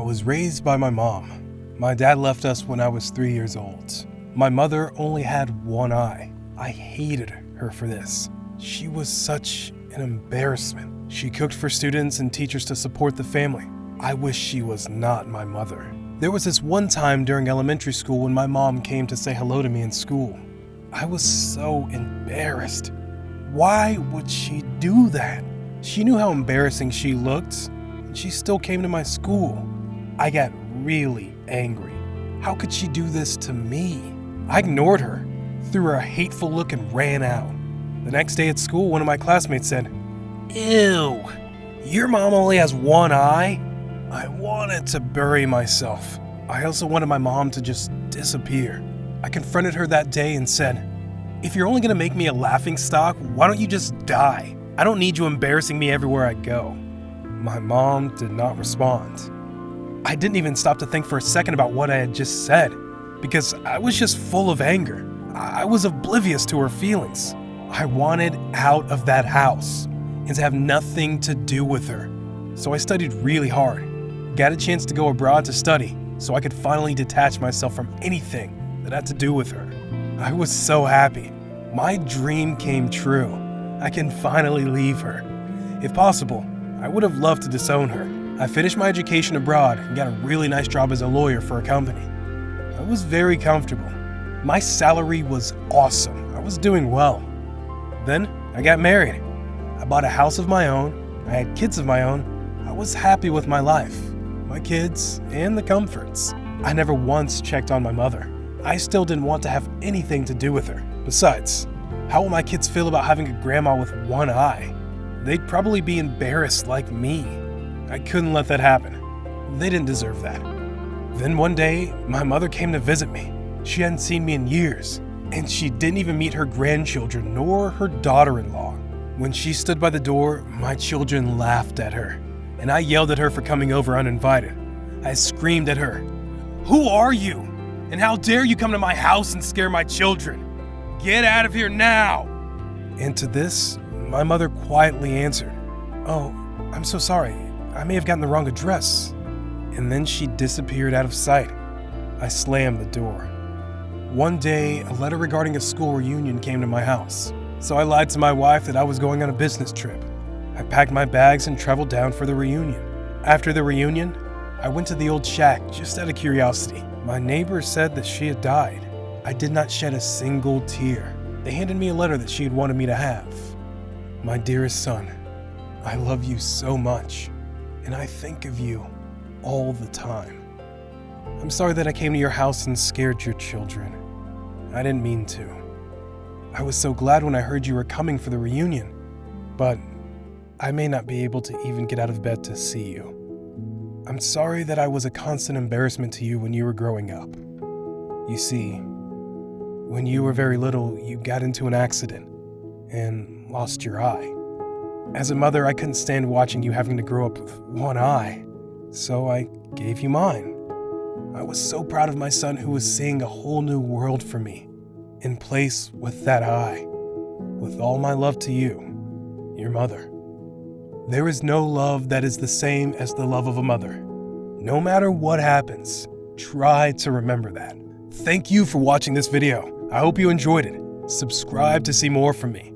I was raised by my mom. My dad left us when I was 3 years old. My mother only had one eye. I hated her for this. She was such an embarrassment. She cooked for students and teachers to support the family. I wish she was not my mother. There was this one time during elementary school when my mom came to say hello to me in school. I was so embarrassed. Why would she do that? She knew how embarrassing she looked, and she still came to my school. I got really angry. How could she do this to me? I ignored her, threw her a hateful look, and ran out. The next day at school, one of my classmates said, "Ew, your mom only has one eye?" I wanted to bury myself. I also wanted my mom to just disappear. I confronted her that day and said, "If you're only gonna make me a laughingstock, why don't you just die? I don't need you embarrassing me everywhere I go." My mom did not respond. I didn't even stop to think for a second about what I had just said, because I was just full of anger. I was oblivious to her feelings. I wanted out of that house and to have nothing to do with her. So I studied really hard, got a chance to go abroad to study so I could finally detach myself from anything that had to do with her. I was so happy. My dream came true. I can finally leave her. If possible, I would have loved to disown her. I finished my education abroad and got a really nice job as a lawyer for a company. I was very comfortable. My salary was awesome. I was doing well. Then I got married. I bought a house of my own. I had kids of my own. I was happy with my life, my kids, and the comforts. I never once checked on my mother. I still didn't want to have anything to do with her. Besides, how will my kids feel about having a grandma with one eye? They'd probably be embarrassed like me. I couldn't let that happen. They didn't deserve that. Then one day, my mother came to visit me. She hadn't seen me in years, and she didn't even meet her grandchildren nor her daughter-in-law. When she stood by the door, my children laughed at her, and I yelled at her for coming over uninvited. I screamed at her, "Who are you? And how dare you come to my house and scare my children? Get out of here now!" And to this, my mother quietly answered, "Oh, I'm so sorry. I may have gotten the wrong address." And then she disappeared out of sight. I slammed the door. One day, a letter regarding a school reunion came to my house. So I lied to my wife that I was going on a business trip. I packed my bags and traveled down for the reunion. After the reunion, I went to the old shack just out of curiosity. My neighbor said that she had died. I did not shed a single tear. They handed me a letter that she had wanted me to have. "My dearest son, I love you so much, and I think of you all the time. I'm sorry that I came to your house and scared your children. I didn't mean to. I was so glad when I heard you were coming for the reunion, but I may not be able to even get out of bed to see you. I'm sorry that I was a constant embarrassment to you when you were growing up. You see, when you were very little, you got into an accident and lost your eye. As a mother, I couldn't stand watching you having to grow up with one eye, so I gave you mine. I was so proud of my son who was seeing a whole new world for me, in place with that eye. With all my love to you, your mother. There is no love that is the same as the love of a mother. No matter what happens, try to remember that. Thank you for watching this video. I hope you enjoyed it. Subscribe to see more from me.